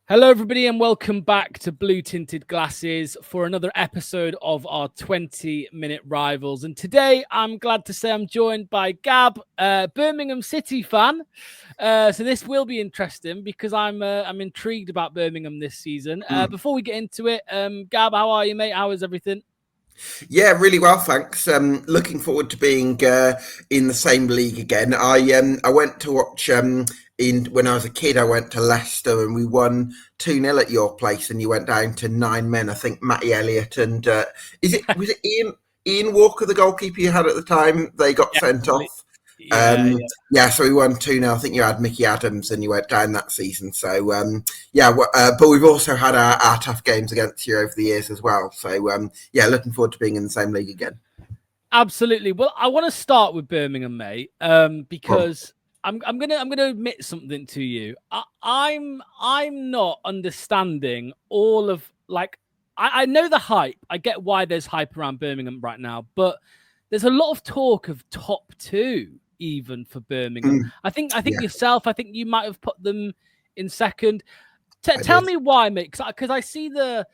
Hello, everybody, and welcome back to Blue Tinted Glasses for another episode of our 20-minute rivals. And today, I'm glad to say I'm joined by Gab, Birmingham City fan. So this will be interesting because I'm intrigued about Birmingham this season. Before we get into it, Gab, how are you, mate? How is everything? Yeah, really well, thanks. Looking forward to being in the same league again. I went to watch when I was a kid. I went to Leicester and we won 2-0 at your place, and you went down to 9 men. I think Matty Elliott and was it Ian Walker, the goalkeeper you had at the time? They got sent off. Yeah. So we won 2-0. I think you had Mickey Adams and you went down that season. So, but we've also had our tough games against you over the years as well. So, looking forward to being in the same league again. Absolutely. Well, I want to start with Birmingham, mate, because I'm gonna admit something to you. I'm not understanding all of I know the hype. I get why there's hype around Birmingham right now, but there's a lot of talk of top two even for Birmingham. I think yourself. I think you might have put them in second. Tell me why, mate. Because I see the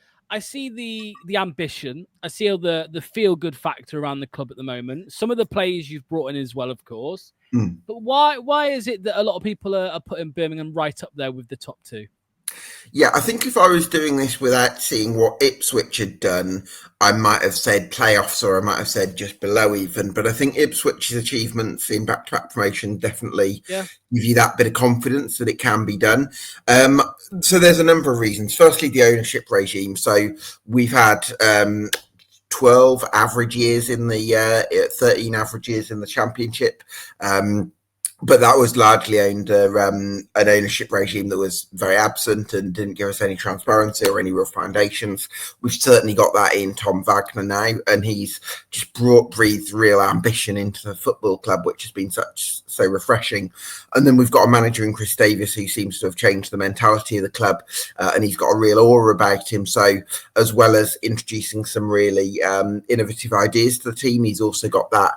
ambition. I see all the feel good factor around the club at the moment. Some of the players you've brought in as well, of course. But why is it that a lot of people are putting Birmingham right up there with the top two? Yeah, I think if I was doing this without seeing what Ipswich had done, I might have said playoffs, or I might have said just below even. But I think Ipswich's achievements in back-to-back promotion definitely give you that bit of confidence that it can be done. So there's a number of reasons. Firstly, the ownership regime. So we've had 12 average years in the 13 average years in the Championship. But that was largely under an ownership regime that was very absent and didn't give us any transparency or any real foundations. We've certainly got that in Tom Wagner now, and he's just breathed real ambition into the football club, which has been so refreshing. And then we've got a manager in Chris Davis who seems to have changed the mentality of the club, and he's got a real aura about him. So as well as introducing some really innovative ideas to the team, he's also got that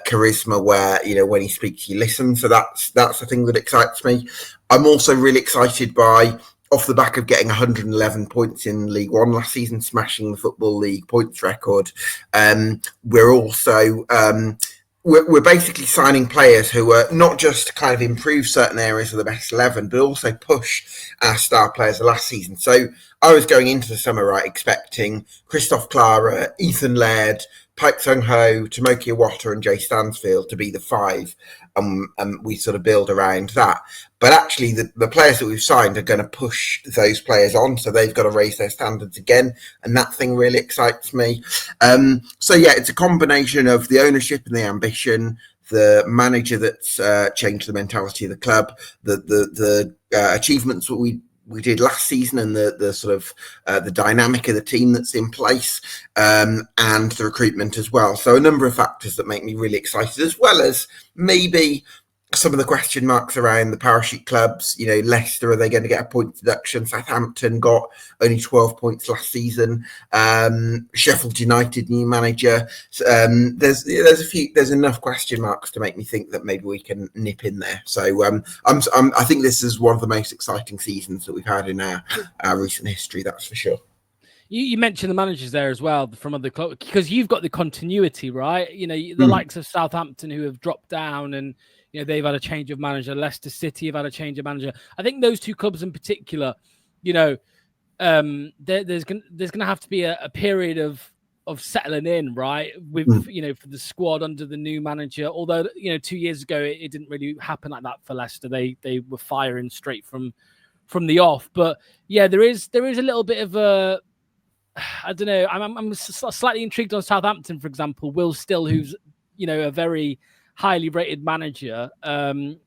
charisma where, when he speaks, you listen. So that's the thing that excites me. I'm also really excited by, off the back of getting 111 points in League One last season, smashing the Football League points record. We're also we're basically signing players who are not just kind of improve certain areas of the best 11, but also push our star players of last season. So I was going into the summer expecting Christoph Clara, Ethan Laird, Pike Sung Ho, Tomoki Iwata and Jay Stansfield to be the five, and we sort of build around that. But actually, the players that we've signed are going to push those players on, so they've got to raise their standards again, and that thing really excites me. It's a combination of the ownership and the ambition, the manager that's changed the mentality of the club, the achievements that we did last season, and the sort of the dynamic of the team that's in place, and the recruitment as well. So a number of factors that make me really excited, as well as maybe some of the question marks around the parachute clubs. Leicester, are they going to get a point deduction? Southampton got only 12 points last season. Sheffield United, new manager. There's enough question marks to make me think that maybe we can nip in there. So I think this is one of the most exciting seasons that we've had in our recent history. That's for sure. You mentioned the managers there as well from other clubs, because you've got the continuity, right? The likes of Southampton who have dropped down, and they've had a change of manager. Leicester City have had a change of manager. I think those two clubs in particular, there's going to have to be a period of settling in, right? With for the squad under the new manager. Although 2 years ago it didn't really happen like that for Leicester. They were firing straight from the off. But yeah, there is a little bit of a, I don't know. I'm slightly intrigued on Southampton, for example. Will Still, who's a very highly rated manager,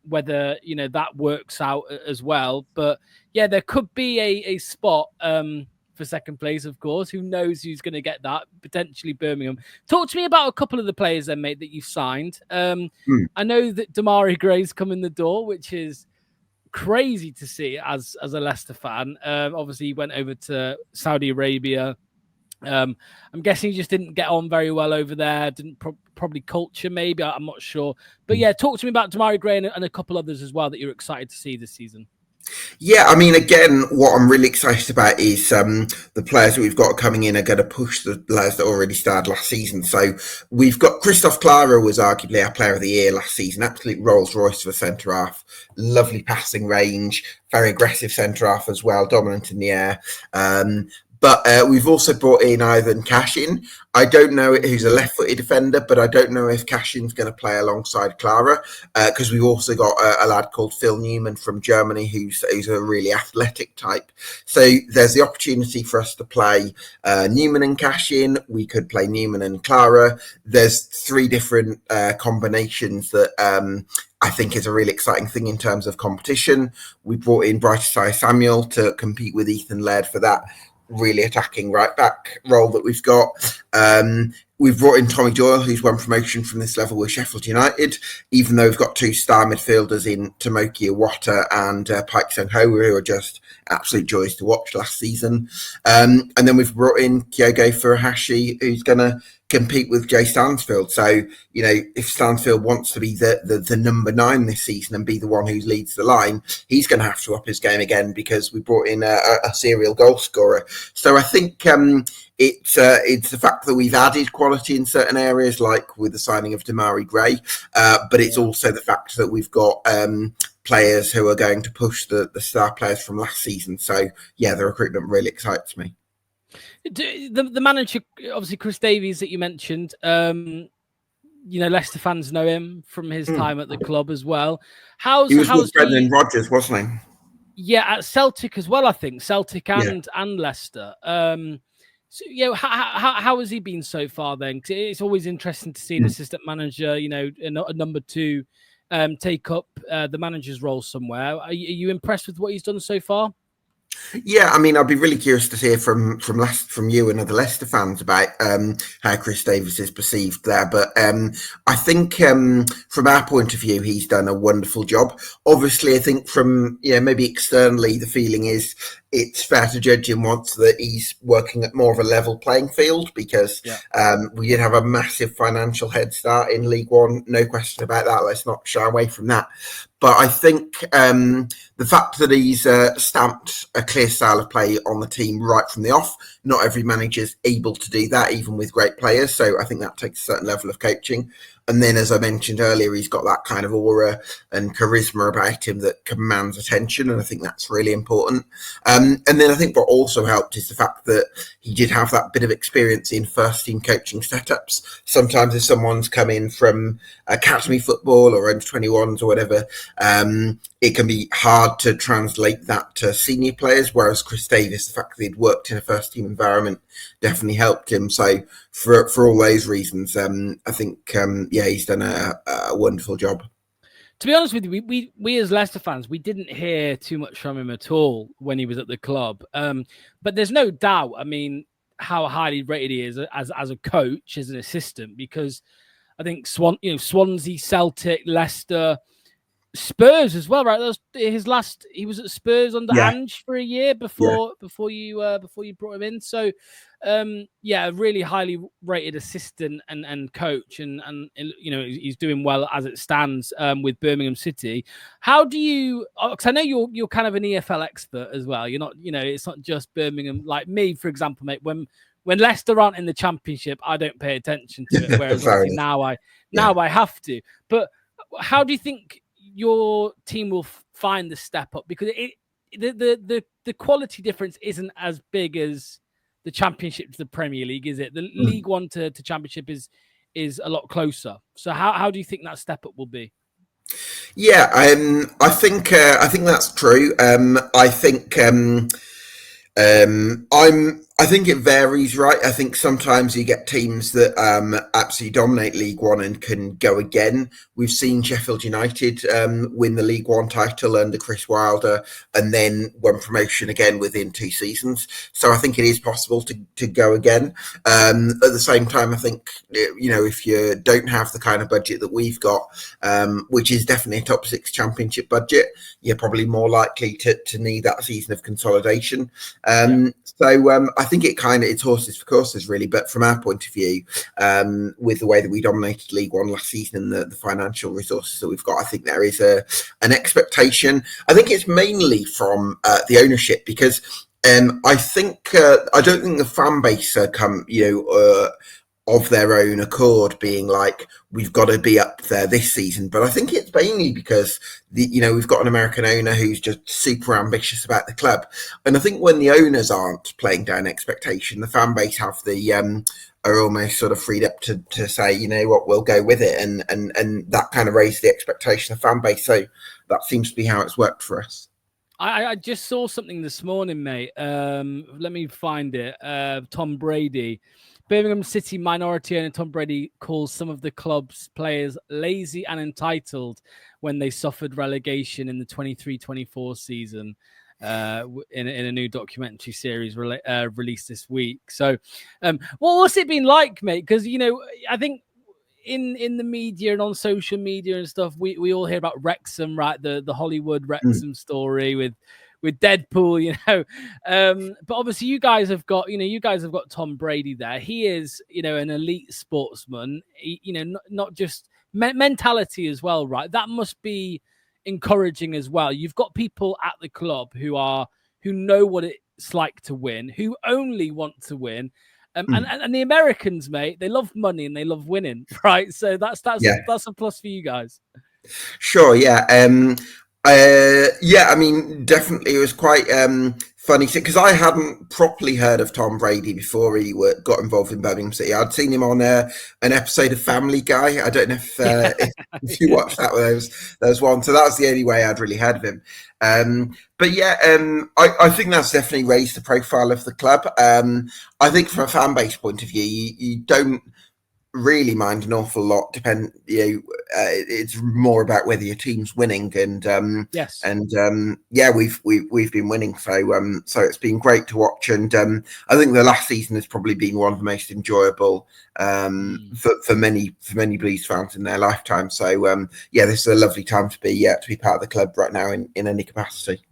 whether that works out as well. But yeah, there could be a spot for second place, of course. Who knows who's going to get that? Potentially Birmingham. Talk to me about a couple of the players then, mate, that you've signed. I know that Damari Gray's come in the door, which is crazy to see as a Leicester fan. Obviously, he went over to Saudi Arabia. I'm guessing he just didn't get on very well over there. Didn't probably culture, maybe. I'm not sure. But yeah, talk to me about Damari Gray and a couple others as well that you're excited to see this season. Yeah, I mean, again, what I'm really excited about is the players that we've got coming in are going to push the players that already started last season. So we've got Christoph Clara was arguably our player of the year last season. Absolute Rolls Royce for centre half. Lovely passing range, very aggressive centre half as well, dominant in the air. But we've also brought in Ivan Cashin. I don't know who's a left-footed defender, but I don't know if Cashin's going to play alongside Clara because we've also got a lad called Phil Newman from Germany who's a really athletic type. So there's the opportunity for us to play Newman and Cashin. We could play Newman and Clara. There's 3 different combinations that I think is a really exciting thing in terms of competition. We brought in Brighter Samuel to compete with Ethan Laird for that really attacking right back role that we've got. We've brought in Tommy Doyle, who's won promotion from this level with Sheffield United, even though we've got 2 star midfielders in Tomoki Iwata and Pike Sung-ho, who are just absolute joys to watch last season. And then we've brought in Kyogo Furuhashi, who's going to compete with Jay Stansfield. So, you know, if Stansfield wants to be the number 9 this season and be the one who leads the line, he's going to have to up his game again because we brought in a serial goal scorer. So I think it's the fact that we've added quality in certain areas, like with the signing of Damari Gray, but it's also the fact that we've got players who are going to push the star players from last season. So, yeah, the recruitment really excites me. The manager, obviously Chris Davies that you mentioned, you know, Leicester fans know him from his time at the club as well. He was with Brendan Rodgers, wasn't he? Yeah, at Celtic as well, I think. Celtic and Leicester. So, you know, how has he been so far then? It's always interesting to see an assistant manager, you know, a number 2 take up the manager's role somewhere. Are you impressed with what he's done so far? Yeah, I mean, I'd be really curious to hear from you and other Leicester fans about how Chris Davies is perceived there. But I think from our point of view, he's done a wonderful job. Obviously, I think from maybe externally, the feeling is it's fair to judge him once that he's working at more of a level playing field because we did have a massive financial head start in League One. No question about that. Let's not shy away from that. But I think the fact that he's stamped a clear style of play on the team right from the off, not every manager's able to do that, even with great players. So I think that takes a certain level of coaching. And then, as I mentioned earlier, he's got that kind of aura and charisma about him that commands attention. And I think that's really important. And then I think what also helped is the fact that he did have that bit of experience in first team coaching setups. Sometimes if someone's come in from academy football or under 21s or whatever, it can be hard to translate that to senior players. Whereas Chris Davies, the fact that he'd worked in a first team environment definitely helped him. So for all those reasons, I think, he's done a wonderful job. To be honest with you, we as Leicester fans, we didn't hear too much from him at all when he was at the club. But there's no doubt, I mean, how highly rated he is as a coach, as an assistant, because I think Swansea, Celtic, Leicester, Spurs as well, right? That was his last. He was at Spurs under Ange for a year before you brought him in. So, a really highly rated assistant and coach, and he's doing well as it stands with Birmingham City. How do you? Because I know you're kind of an EFL expert as well. You're not, it's not just Birmingham. Like me, for example, mate. When Leicester aren't in the Championship, I don't pay attention to it. Whereas now I have to. But how do you think your team will find the step up? Because the quality difference isn't as big as the Championship to the Premier League, is it? The League One to Championship is a lot closer. So how do you think that step up will be? Yeah, I think that's true. I think it varies, right? I think sometimes you get teams that absolutely dominate League One and can go again. We've seen Sheffield United win the League One title under Chris Wilder and then won promotion again within 2 seasons. So I think it is possible to go again. At the same time, I think, if you don't have the kind of budget that we've got, which is definitely a top 6 Championship budget, you're probably more likely to need that season of consolidation. So I I think it's horses for courses, really. But from our point of view, with the way that we dominated League One last season and the financial resources that we've got, I think there is an expectation. I think it's mainly from the ownership, because I think I don't think the fan base of their own accord being like, we've got to be up there this season. But I think it's mainly because we've got an American owner who's just super ambitious about the club. And I think when the owners aren't playing down expectation, the fan base are almost sort of freed up to say, you know what, we'll go with it. And that kind of raised the expectation of the fan base. So that seems to be how it's worked for us. I just saw something this morning, mate. Let me find it. Tom Brady. Birmingham City minority owner Tom Brady calls some of the club's players lazy and entitled when they suffered relegation in the 23-24 season in a new documentary series released this week. So what's it been like, mate? Because, I think in the media and on social media and stuff, we all hear about Wrexham, right? The Hollywood Wrexham story with Deadpool, but obviously you guys have got Tom Brady there. He is, an elite sportsman, not just mentality as well, right? That must be encouraging as well. You've got people at the club who know what it's like to win, who only want to win. And the Americans, mate, they love money and they love winning, right? So that's a plus for you guys. Sure, yeah. I mean, definitely it was quite funny because I hadn't properly heard of Tom Brady before he got involved in Birmingham City. I'd seen him on an episode of Family Guy. I don't know if you watched that. There was one. So that was the only way I'd really heard of him. But yeah, I think that's definitely raised the profile of the club. I think from a fan base point of view, you don't really mind an awful lot. It's more about whether your team's winning, and yes, and we've been winning, so it's been great to watch, and I think the last season has probably been one of the most enjoyable for many Blues fans in their lifetime. So this is a lovely time to be part of the club right now in any capacity.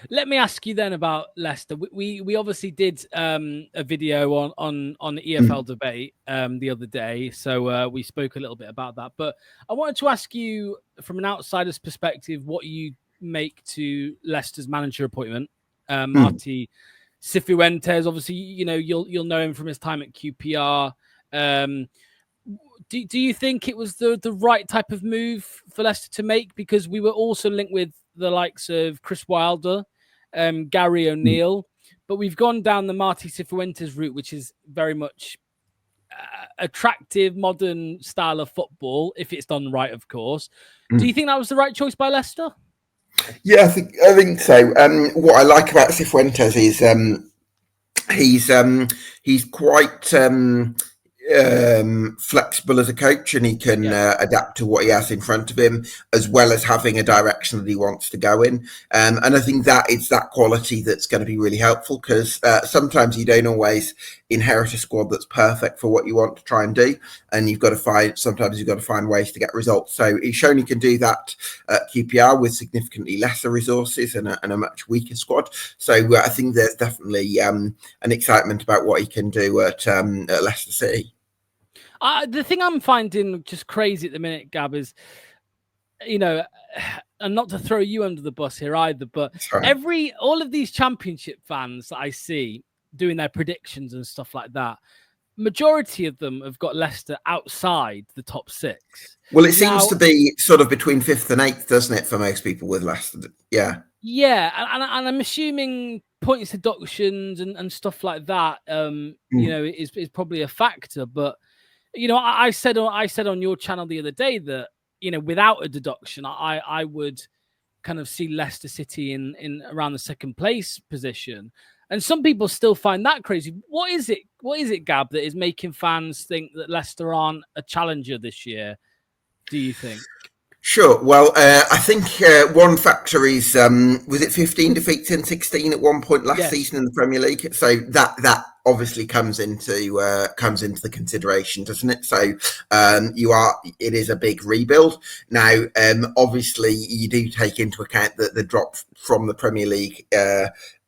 Let me ask you then about Leicester. We obviously did a video on the EFL debate the other day, so we spoke a little bit about that. But I wanted to ask you, from an outsider's perspective, what you make to Leicester's manager appointment. Marty Suentes, obviously, you'll know him from his time at QPR. Do you think it was the right type of move for Leicester to make? Because we were also linked with the likes of Chris Wilder, Gary O'Neill, but we've gone down the Marty Suentes route, which is very much attractive, modern style of football, if it's done right, of course. Do you think that was the right choice by Leicester? Yeah, I think so. What I like about Cifuentes is he's quite flexible as a coach, and he can adapt to what he has in front of him, as well as having a direction that he wants to go in. And I think that it's that quality that's going to be really helpful, because sometimes you don't always inherit a squad that's perfect for what you want to try and do, and you've got to find ways to get results. So he's shown he can do that at QPR with significantly lesser resources and a much weaker squad. So I think there's definitely an excitement about what he can do at Leicester City. The thing I'm finding just crazy at the minute, Gab, is, and not to throw you under the bus here either, but all of these championship fans that I see doing their predictions and stuff like that, majority of them have got Leicester outside the top six. Well, it seems to be sort of between 5th and 8th, doesn't it, for most people with Leicester? Yeah. Yeah, and I'm assuming points deductions and stuff like that, is probably a factor. But I said on your channel the other day that without a deduction, I would kind of see Leicester City in around the second place position, and some people still find that crazy. What is it, Gab, that is making fans think that Leicester aren't a challenger this year? Do you think? Sure. Well, I think one factor is was it 15 defeats in 16 at one point last season in the Premier League? So that obviously comes into the consideration, doesn't it? So it is a big rebuild. Now, obviously, you do take into account that the drop from the Premier League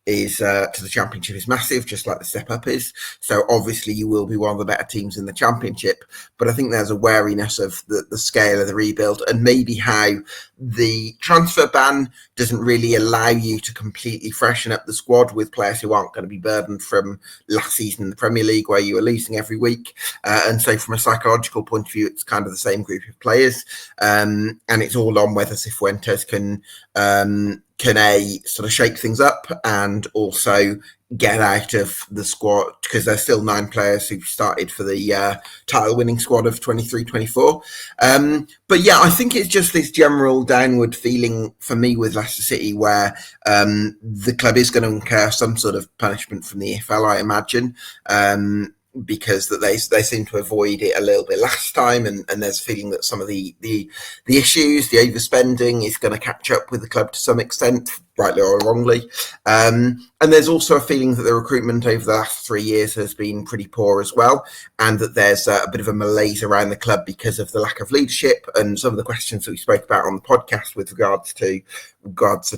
is to the Championship is massive, just like the step up is. So obviously you will be one of the better teams in the Championship, but I think there's a wariness of the scale of the rebuild and maybe how the transfer ban doesn't really allow you to completely freshen up the squad with players who aren't going to be burdened from last season in the Premier League where you were losing every week. And so from a psychological point of view, it's kind of the same group of players. And it's all on whether Cifuentes can A, sort of shake things up and also get out of the squad, because there's still 9 players who started for the title winning squad of 23-24. But yeah, I think it's just this general downward feeling for me with Leicester City where the club is going to incur some sort of punishment from the EFL, I imagine. Because that they seem to avoid it a little bit last time, and there's a feeling that some of the issues, the overspending, is going to catch up with the club to some extent, rightly or wrongly. And there's also a feeling that the recruitment over the last 3 years has been pretty poor as well, and that there's a bit of a malaise around the club because of the lack of leadership and some of the questions that we spoke about on the podcast with regards to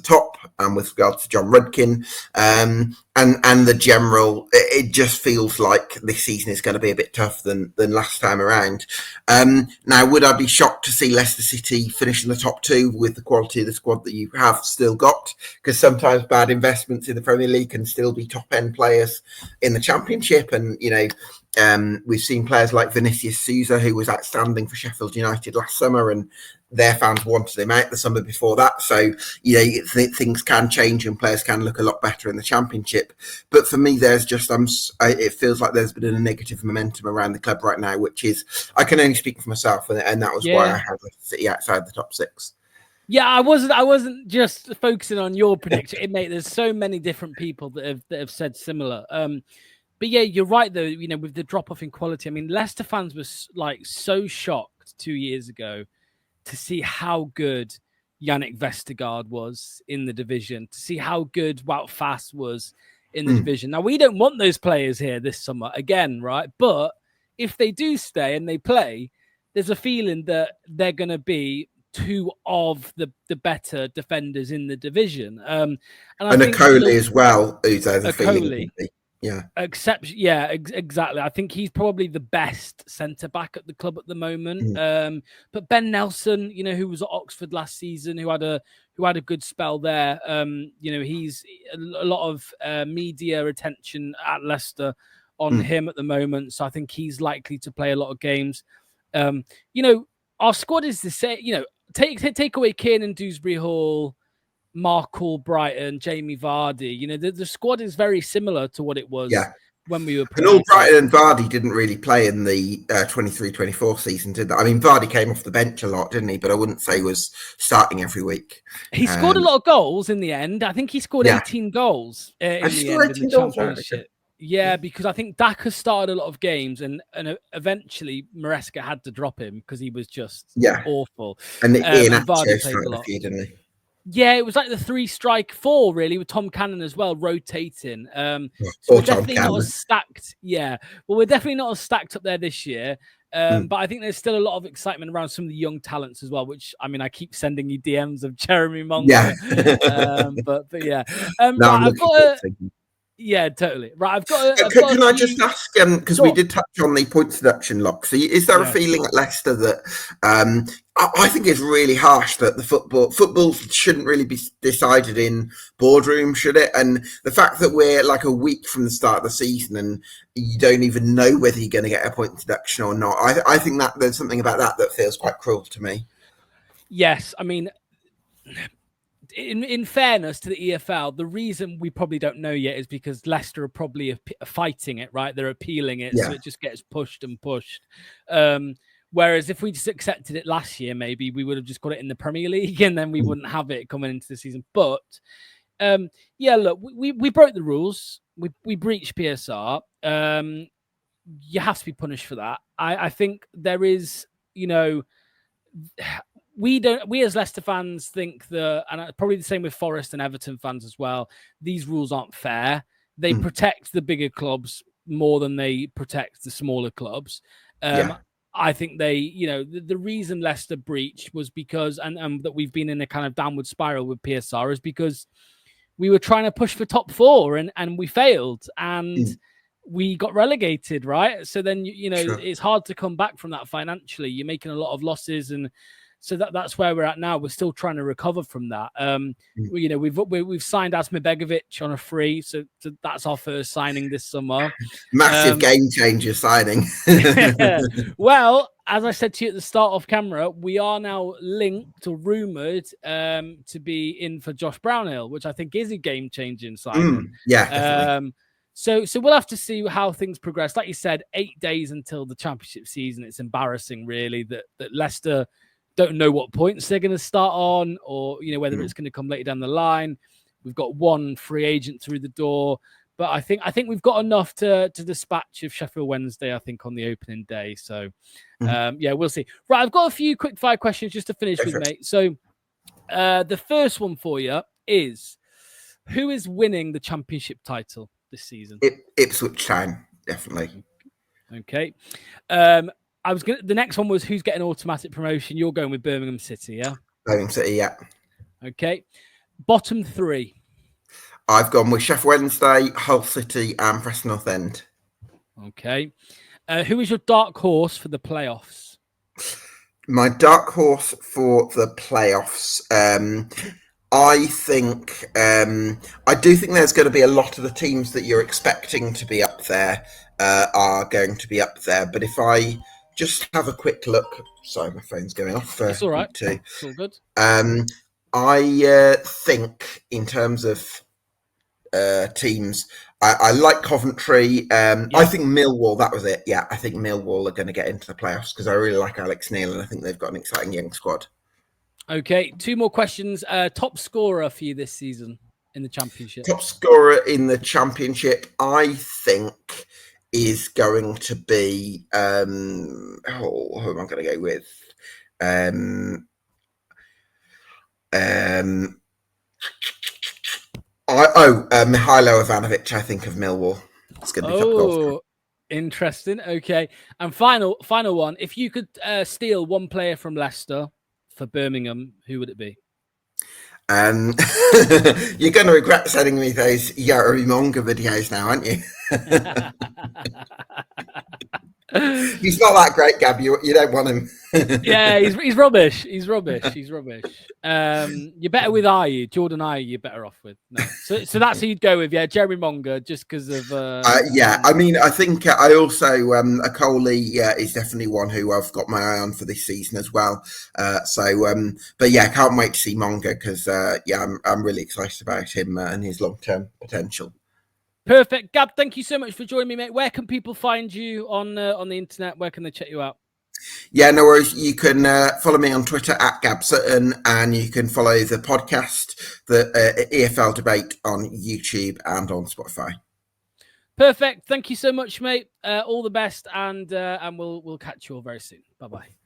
Top and with regards to John Rudkin, and the general. It just feels like this season is going to be a bit tough than last time around. Now, would I be shocked to see Leicester City finish in the top 2 with the quality of the squad that you have still got? Because sometimes bad investments in the Premier League can still be top end players in the Championship, and we've seen players like Vinicius Souza, who was outstanding for Sheffield United last summer, and their fans wanted him out the summer before that. So, things can change and players can look a lot better in the Championship. But for me, there's just it feels like there's been a negative momentum around the club right now, which is, I can only speak for myself, and that was why I had Leicester City outside the top 6. Yeah, I wasn't just focusing on your prediction, mate. There's so many different people that have said similar. But yeah, you're right though. With the drop off in quality, I mean, Leicester fans were like so shocked 2 years ago to see how good Yannick Vestergaard was in the division, to see how good Wout Faes was in the division. Now, we don't want those players here this summer again, right? But if they do stay and they play, there's a feeling that they're going to be 2 of the better defenders in the division. And I think Coley as well, who's a feeling. Yeah. Exactly. I think he's probably the best centre back at the club at the moment. But Ben Nelson, who was at Oxford last season, who had a good spell there. He's a lot of media attention at Leicester on him at the moment. So I think he's likely to play a lot of games. Our squad is the same. Take away Kiernan Dewsbury Hall, Mark Albrighton, Jamie Vardy. The squad is very similar to what it was when we were promoted. And Albrighton and Vardy didn't really play in the 23-24 season, did they? I mean, Vardy came off the bench a lot, didn't he? But I wouldn't say he was starting every week. He scored a lot of goals in the end. I think he scored 18 goals in the end in the Championship. Yeah, because I think Daka started a lot of games, and eventually Maresca had to drop him because he was just awful. And Ian Vardy played a lot. Didn't he? Yeah, it was like the 3-strike-4 really, with Tom Cannon as well rotating. So we're definitely not as stacked. Yeah, well, we're definitely not as stacked up there this year. But I think there's still a lot of excitement around some of the young talents as well. Which, I mean, I keep sending you DMs of Jeremy Monk. Yeah, but yeah. No, I've got Yeah, totally. Right, I've got. Can I just ask? Because we did touch on the points deduction lock. So, is there a feeling at Leicester that I think it's really harsh that the football shouldn't really be decided in boardroom, should it? And the fact that we're like a week from the start of the season and you don't even know whether you're going to get a point deduction or not, I think that there's something about that feels quite cruel to me. Yes, I mean, in fairness to the EFL, the reason we probably don't know yet is because Leicester are probably fighting it, right? They're appealing it, so it just gets pushed and pushed. Whereas if we just accepted it last year, maybe we would have just got it in the Premier League and then we wouldn't have it coming into the season. But look, we broke the rules. We breached PSR. You have to be punished for that. I think there is, we as Leicester fans think and probably the same with Forest and Everton fans as well, these rules aren't fair. They protect the bigger clubs more than they protect the smaller clubs. I think the reason Leicester breached was because, and that we've been in a kind of downward spiral with PSR is because we were trying to push for top 4 and we failed and we got relegated, right? So then, Sure. it's hard to come back from that financially. You're making a lot of losses. And so that's where we're at now. We're still trying to recover from that. We've signed Asmir Begovic on a free. So that's our first signing this summer. Massive game changer signing. Well, as I said to you at the start off camera, we are now linked or rumoured to be in for Josh Brownhill, which I think is a game-changing signing. Yeah, definitely. So we'll have to see how things progress. Like you said, 8 days until the championship season. It's embarrassing, really, that Leicester don't know what points they're going to start on, or whether it's going to come later down the line. We've got one free agent through the door. But I think we've got enough to dispatch of Sheffield Wednesday, I think, on the opening day. So, we'll see. Right, I've got a few quick fire questions just to finish with, mate. So, the first one for you is, who is winning the championship title this season? Ipswich Town, definitely. Okay. The next one was, who's getting automatic promotion? You're going with Birmingham City, yeah? Birmingham City, yeah. Okay. Bottom 3. I've gone with Sheffield Wednesday, Hull City, and Preston North End. Okay. Who is your dark horse for the playoffs? My dark horse for the playoffs, I think, I do think there's going to be a lot of the teams that you're expecting to be up there are going to be up there. But if I just have a quick look, sorry, my phone's going off. It's all right. Too. It's all good. I think in terms of teams, I like Coventry. I think Millwall, that was it. Yeah, I think Millwall are going to get into the playoffs because I really like Alex Neil and I think they've got an exciting young squad. Okay, 2 more questions. Top scorer for you this season in the championship? Top scorer in the championship, I think, is going to be who am I going to go with? Mihailo Ivanovic, I think, of Millwall. It's going to be top goal scorer. Interesting. Okay, and final one. If you could steal one player from Leicester for Birmingham, who would it be? You're going to regret sending me those Yari Monga videos now, aren't you? He's not that great, Gab. You don't want him. Yeah, he's rubbish. He's rubbish. You're better with Ayew. Jordan Ayew, you're better off with. No. So that's who you'd go with, yeah. Jeremy Monga, just because of. Yeah, I mean, I think I also Coley is definitely one who I've got my eye on for this season as well. But yeah, can't wait to see Monga because I'm really excited about him and his long-term potential. Perfect. Gab, thank you so much for joining me, mate. Where can people find you on the internet? Where can they check you out? Yeah, no worries. You can follow me on Twitter at Gab Sutton, and you can follow the podcast, the EFL Debate, on YouTube and on Spotify. Perfect. Thank you so much, mate. All the best, and we'll catch you all very soon. Bye-bye.